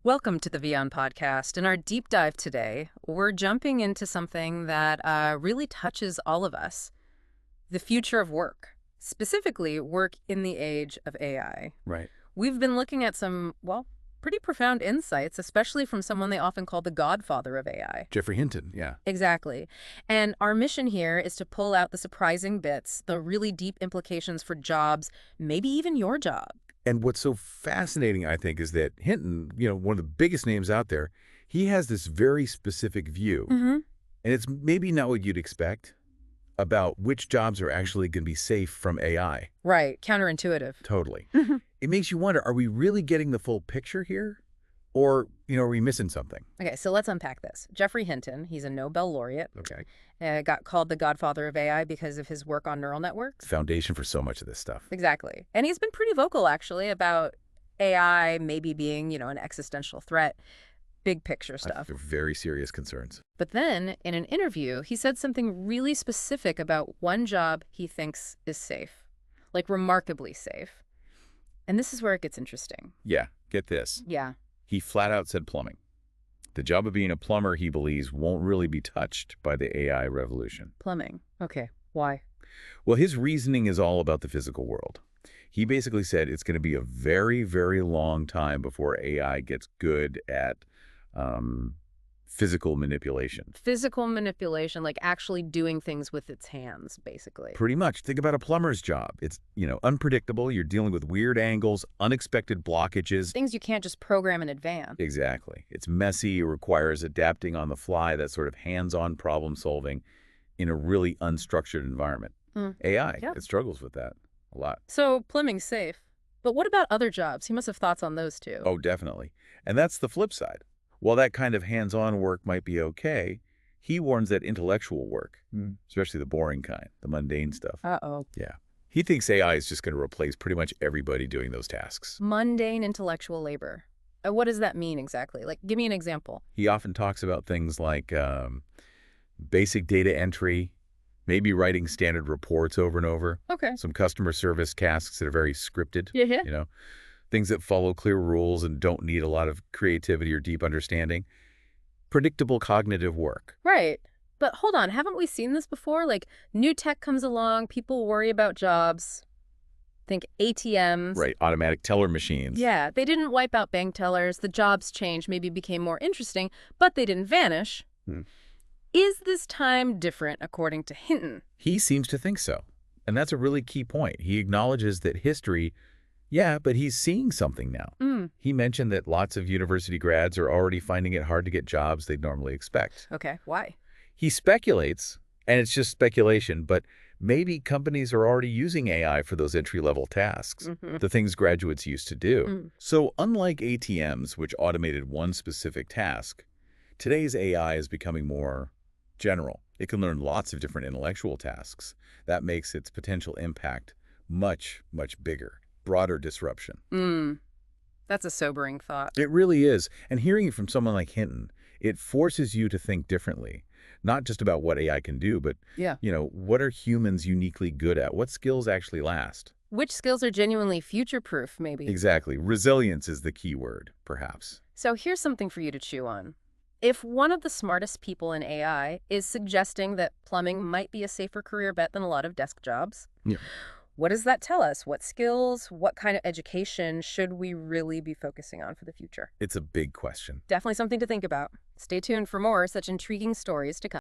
Welcome to the WION podcast. In our deep dive today, we're jumping into something that really touches all of us, the future of work, specifically work in the age of AI. Right. We've been looking at some, pretty profound insights, especially from someone they often call the Godfather of AI. Geoffrey Hinton, yeah. Exactly. And our mission here is to pull out the surprising bits, the really deep implications for jobs, maybe even your job. And what's so fascinating, I think, is that Hinton, one of the biggest names out there, he has this very specific view. Mm-hmm. And it's maybe not what you'd expect about which jobs are actually going to be safe from AI. Right. Counterintuitive. Totally. It makes you wonder, are we really getting the full picture here? Or, are we missing something? Okay, so let's unpack this. Geoffrey Hinton, he's a Nobel laureate. Okay. Got called the Godfather of AI because of his work on neural networks. Foundation for so much of this stuff. Exactly. And he's been pretty vocal, actually, about AI maybe being, an existential threat, big picture stuff. They're very serious concerns. But then, in an interview, he said something really specific about one job he thinks is safe, like remarkably safe. And this is where it gets interesting. Yeah, get this. Yeah. He flat out said plumbing. The job of being a plumber, he believes, won't really be touched by the AI revolution. Plumbing. Okay. Why? Well, his reasoning is all about the physical world. He basically said it's going to be a very, very long time before AI gets good at physical manipulation. Physical manipulation, like actually doing things with its hands, basically. Pretty much. Think about a plumber's job. It's, unpredictable. You're dealing with weird angles, unexpected blockages. Things you can't just program in advance. Exactly. It's messy. It requires adapting on the fly, that sort of hands-on problem solving in a really unstructured environment. AI, it struggles with that a lot. So plumbing's safe. But what about other jobs? He must have thoughts on those too. Oh, definitely. And that's the flip side. While that kind of hands-on work might be okay, he warns that intellectual work, especially the boring kind, the mundane stuff. Uh-oh. Yeah. He thinks AI is just going to replace pretty much everybody doing those tasks. Mundane intellectual labor. What does that mean exactly? Like, give me an example. He often talks about things like basic data entry, maybe writing standard reports over and over. Okay. Some customer service tasks that are very scripted. Yeah. Things that follow clear rules and don't need a lot of creativity or deep understanding. Predictable cognitive work. Right. But hold on, haven't we seen this before? Like, new tech comes along, people worry about jobs. Think ATMs. Right, automatic teller machines. Yeah, they didn't wipe out bank tellers. The jobs changed, maybe became more interesting, but they didn't vanish. Is this time different, according to Hinton? He seems to think so. And that's a really key point. He acknowledges that history, but he's seeing something now. He mentioned that lots of university grads are already finding it hard to get jobs they'd normally expect. Okay, why? He speculates, and it's just speculation, but maybe companies are already using AI for those entry-level tasks, the things graduates used to do. So unlike ATMs, which automated one specific task, today's AI is becoming more general. It can learn lots of different intellectual tasks. That makes its potential impact much, much bigger. Broader disruption. That's a sobering thought. It really is. And hearing it from someone like Hinton, it forces you to think differently, not just about what AI can do, but, what are humans uniquely good at? What skills actually last? Which skills are genuinely future-proof, maybe? Exactly. Resilience is the key word, perhaps. So here's something for you to chew on. If one of the smartest people in AI is suggesting that plumbing might be a safer career bet than a lot of desk jobs, what does that tell us? What skills, what kind of education should we really be focusing on for the future? It's a big question. Definitely something to think about. Stay tuned for more such intriguing stories to come.